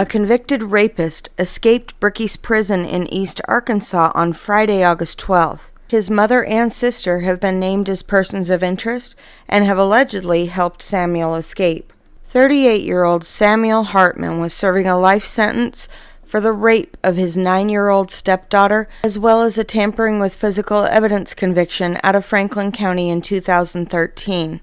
A convicted rapist escaped Bricky's prison in East Arkansas on Friday, August 12th. His mother and sister have been named as persons of interest and have allegedly helped Samuel escape. 38-year-old Samuel Hartman was serving a life sentence for the rape of his 9-year-old stepdaughter, as well as a tampering with physical evidence conviction out of Franklin County in 2013.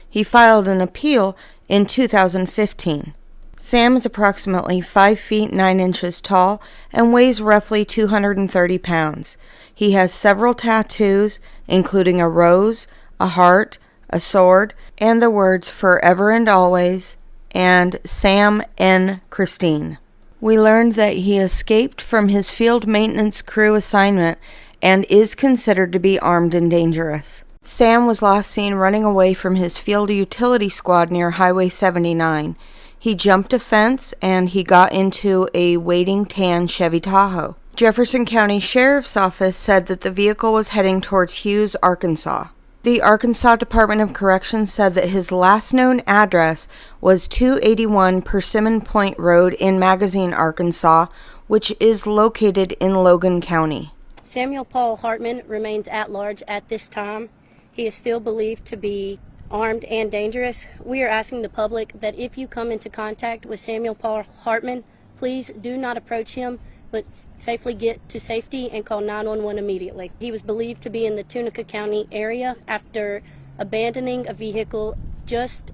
He filed an appeal in 2015. Sam is approximately 5 feet 9 inches tall and weighs roughly 230 pounds. He has several tattoos, including a rose, a heart, a sword, and the words "Forever and Always" and "Sam N. Christine." We learned that he escaped from his field maintenance crew assignment and is considered to be armed and dangerous. Sam was last seen running away from his field utility squad near Highway 79. He jumped a fence and he got into a waiting tan Chevy Tahoe. Jefferson County Sheriff's Office said that the vehicle was heading towards Hughes, Arkansas. The Arkansas Department of Corrections said that his last known address was 281 Persimmon Point Road in Magazine, Arkansas, which is located in Logan County. Samuel Paul Hartman remains at large at this time. He is still believed to be armed and dangerous. We are asking the public that if you come into contact with Samuel Paul Hartman, please do not approach him, but safely get to safety and call 911 immediately. He was believed to be in the Tunica County area after abandoning a vehicle just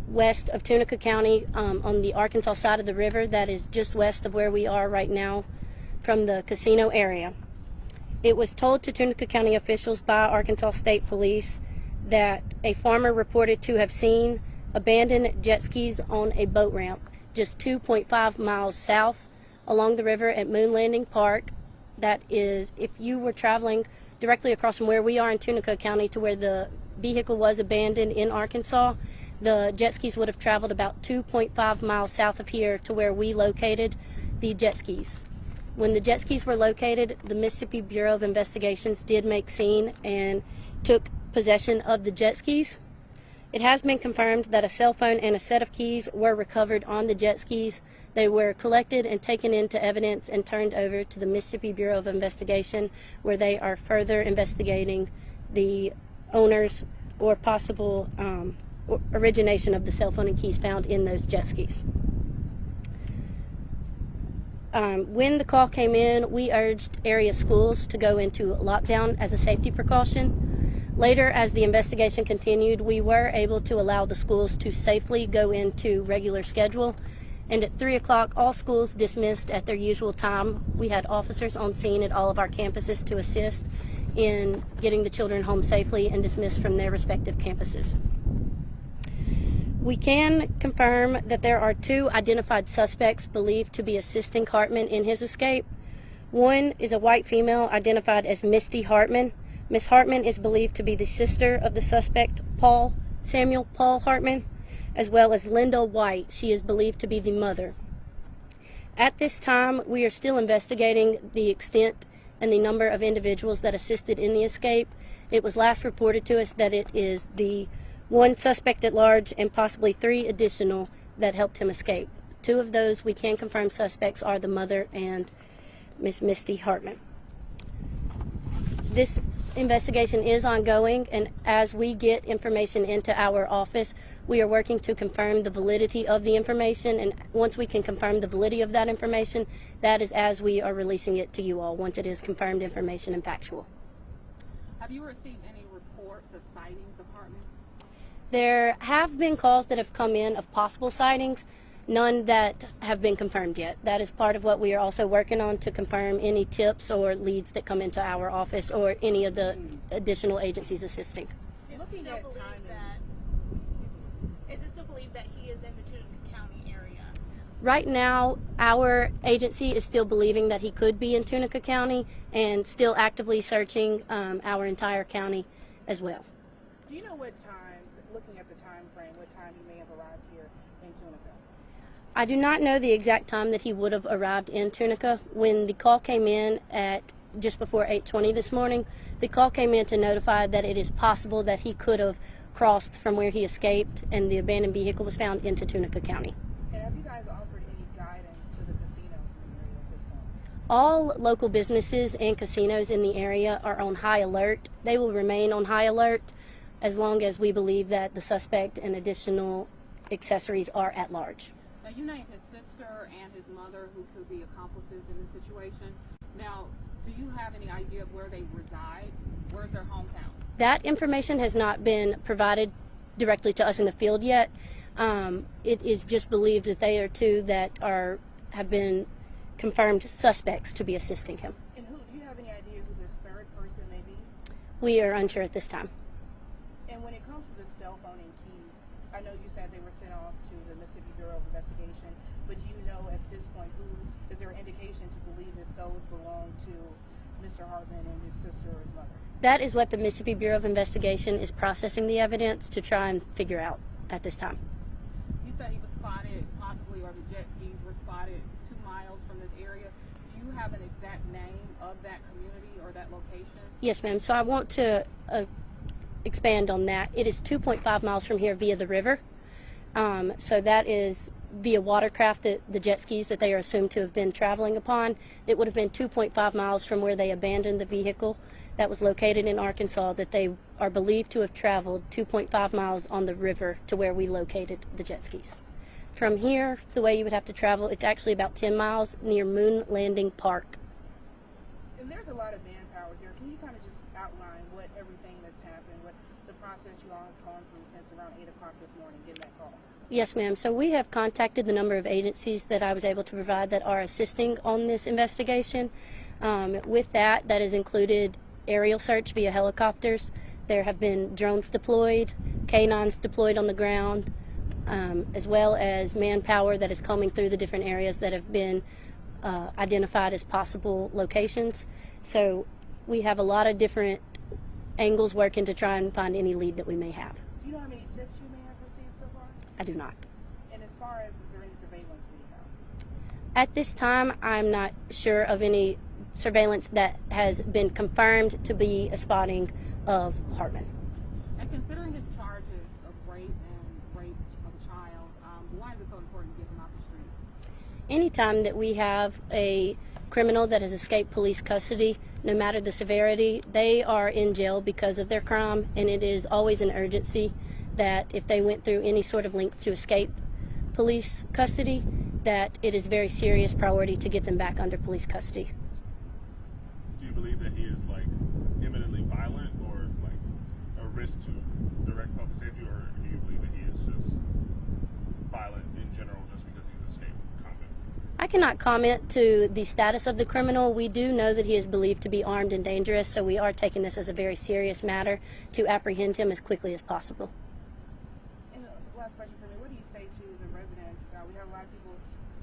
west of Tunica County on the Arkansas side of the river that is just west of where we are right now from the casino area. It was told to Tunica County officials by Arkansas State Police that a farmer reported to have seen abandoned jet skis on a boat ramp just 2.5 miles south along the river at Moon Landing Park. That is, if you were traveling directly across from where we are in Tunica County to where the vehicle was abandoned in Arkansas, the jet skis would have traveled about 2.5 miles south of here to where we located the jet skis. When the jet skis were located, the Mississippi Bureau of Investigations did make scene and took possession of the jet skis. It has been confirmed that a cell phone and a set of keys were recovered on the jet skis. They were collected and taken into evidence and turned over to the Mississippi Bureau of Investigation, where they are further investigating the owners or possible origination of the cell phone and keys found in those jet skis. When the call came in, we urged area schools to go into lockdown as a safety precaution. Later, as the investigation continued, we were able to allow the schools to safely go into regular schedule. And at 3 o'clock, all schools dismissed at their usual time. We had officers on scene at all of our campuses to assist in getting the children home safely and dismissed from their respective campuses. We can confirm that there are 2 identified suspects believed to be assisting Hartman in his escape. One is a white female identified as Misty Hartman. Miss Hartman is believed to be the sister of the suspect, Samuel Paul Hartman, as well as Linda White. She is believed to be the mother. At this time, we are still investigating the extent and the number of individuals that assisted in the escape. It was last reported to us that it is the 1 suspect at large and possibly 3 additional that helped him escape. 2 of those we can confirm suspects are the mother and Miss Misty Hartman. This investigation is ongoing, and as we get information into our office, we are working to confirm the validity of the information, and once we can confirm the validity of that information, that is as we are releasing it to you all, once it is confirmed information and factual. Have you received any reports of sightings of Hartman? There have been calls that have come in of possible sightings, none that have been confirmed yet. That is part of what we are also working on, to confirm any tips or leads that come into our office or any of the additional agencies assisting. Is it still believed that he is in the Tunica County area? Right now, our agency is still believing that he could be in Tunica County and still actively searching our entire county as well. Do you know what time, looking at the time frame, what time he may have arrived here in Tunica? I do not know the exact time that he would have arrived in Tunica. When the call came in at just before 8:20 this morning, the call came in to notify that it is possible that he could have crossed from where he escaped and the abandoned vehicle was found into Tunica County. And have you guys offered any All local businesses and casinos in the area are on high alert. They will remain on high alert as long as we believe that the suspect and additional accessories are at large. Now, you named his sister and his mother who could be accomplices in this situation. Now, do you have any idea of where they reside? Where's their hometown? That information has not been provided directly to us in the field yet. It is just believed that they are two that have been confirmed suspects to be assisting him. And do you have any idea who this third person may be? We are unsure at this time. And when it comes to the cell phone and keys, I know you said they were sent off to the Mississippi Bureau of Investigation, but do you know at this point is there indication to believe that those belong to Mr. Hartman and his sister or his mother? That is what the Mississippi Bureau of Investigation is processing the evidence to try and figure out at this time. You said he was spotted possibly, or the jet skis were spotted 2 miles from this area. Do you have an exact name of that community or that location? Yes, ma'am. So I want to expand on that. It is 2.5 miles from here via the river. So that is via watercraft, the jet skis that they are assumed to have been traveling upon. It would have been 2.5 miles from where they abandoned the vehicle that was located in Arkansas, that they are believed to have traveled 2.5 miles on the river to where we located the jet skis. From here, the way you would have to travel, it's actually about 10 miles near Moon Landing Park. And there's a lot of manpower here. Can you kind of just outline what everything that's happened, what the process you all have gone through since around 8 o'clock this morning, getting that call? Yes, ma'am. So we have contacted the number of agencies that I was able to provide that are assisting on this investigation. With that has included aerial search via helicopters. There have been drones deployed, canines deployed on the ground, as well as manpower that is combing through the different areas that have been identified as possible locations. So we have a lot of different angles working to try and find any lead that we may have. Do you know how many tips you may have received so far? I do not. And as far as, is there any surveillance video? At this time, I'm not sure of any surveillance that has been confirmed to be a spotting of Hartman. And considering his charges of rape and rape of a child, why is it so important to get him out the streets? Anytime that we have a criminal that has escaped police custody, no matter the severity, they are in jail because of their crime, and it is always an urgency that if they went through any sort of length to escape police custody, that it is very serious priority to get them back under police custody. Do you believe that he is like imminently violent or like a risk to direct public safety, or do you believe that he is just violent in general just because he's escaped convict? I cannot comment to the status of the criminal. We do know that he is believed to be armed and dangerous, so we are taking this as a very serious matter to apprehend him as quickly as possible. And last question for me, what do you say to the residents? We have a lot of people,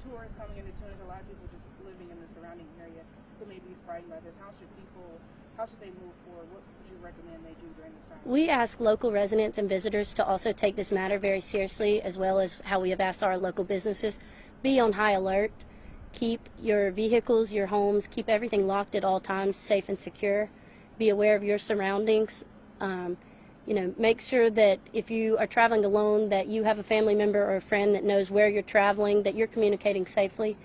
tourists coming into Tunica, a lot of people just living in the surrounding area who may be frightened by this. How should they move forward? What would you recommend they do during this time? We ask local residents and visitors to also take this matter very seriously, as well as how we have asked our local businesses. Be on high alert. Keep your vehicles, your homes, keep everything locked at all times, safe and secure. Be aware of your surroundings. Make sure that if you are traveling alone, that you have a family member or a friend that knows where you're traveling, that you're communicating safely.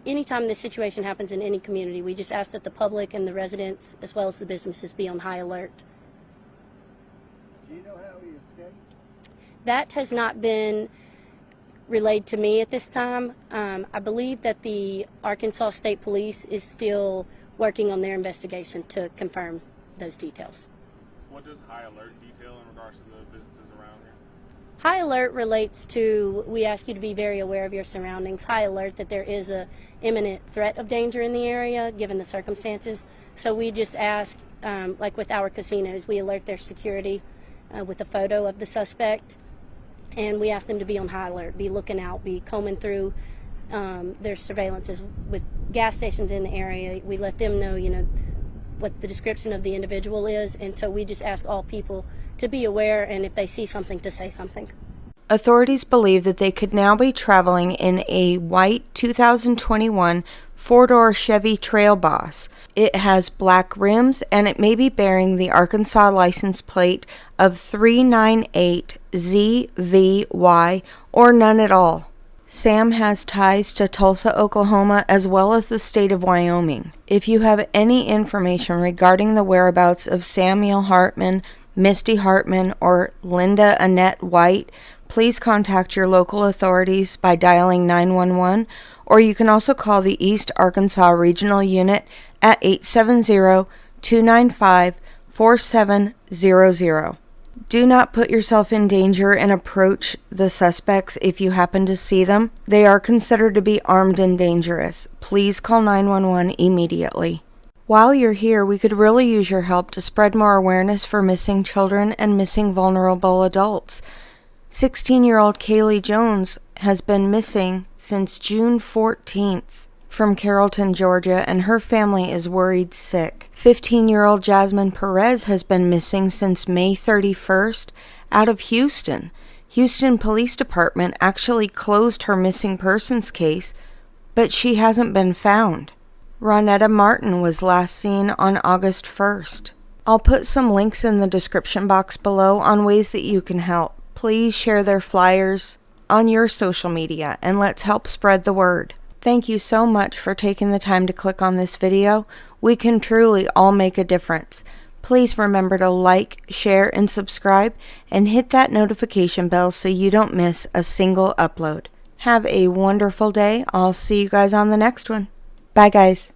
Anytime this situation happens in any community, we just ask that the public and the residents, as well as the businesses, be on high alert. Do you know how he escaped? That has not been relayed to me at this time. I believe that the Arkansas State Police is still working on their investigation to confirm those details. What does high alert detail in regards to the businesses around here? High alert relates to, we ask you to be very aware of your surroundings. High alert that there is a imminent threat of danger in the area given the circumstances. So we just ask, like with our casinos, we alert their security with a photo of the suspect, and we ask them to be on high alert, be looking out, be combing through their surveillances. With gas stations in the area, we let them know, what the description of the individual is, and so we just ask all people to be aware, and if they see something, to say something. Authorities believe that they could now be traveling in a white 2021 four-door Chevy Trail Boss. It has black rims, and it may be bearing the Arkansas license plate of 398ZVY or none at all. Sam has ties to Tulsa, Oklahoma, as well as the state of Wyoming. If you have any information regarding the whereabouts of Samuel Hartman, Misty Hartman, or Linda Annette White, please contact your local authorities by dialing 911, or you can also call the East Arkansas Regional Unit at 870-295-4700. Do not put yourself in danger and approach the suspects if you happen to see them. They are considered to be armed and dangerous. Please call 911 immediately. While you're here, we could really use your help to spread more awareness for missing children and missing vulnerable adults. 16-year-old Kaylee Jones has been missing since June 14th from Carrollton, Georgia, and her family is worried sick. 15-year-old Jasmine Perez has been missing since May 31st out of Houston. Houston Police Department actually closed her missing persons case, but she hasn't been found. Ronetta Martin was last seen on August 1st. I'll put some links in the description box below on ways that you can help. Please share their flyers on your social media and let's help spread the word. Thank you so much for taking the time to click on this video. We can truly all make a difference. Please remember to like, share, and subscribe, and hit that notification bell so you don't miss a single upload. Have a wonderful day. I'll see you guys on the next one. Bye, guys.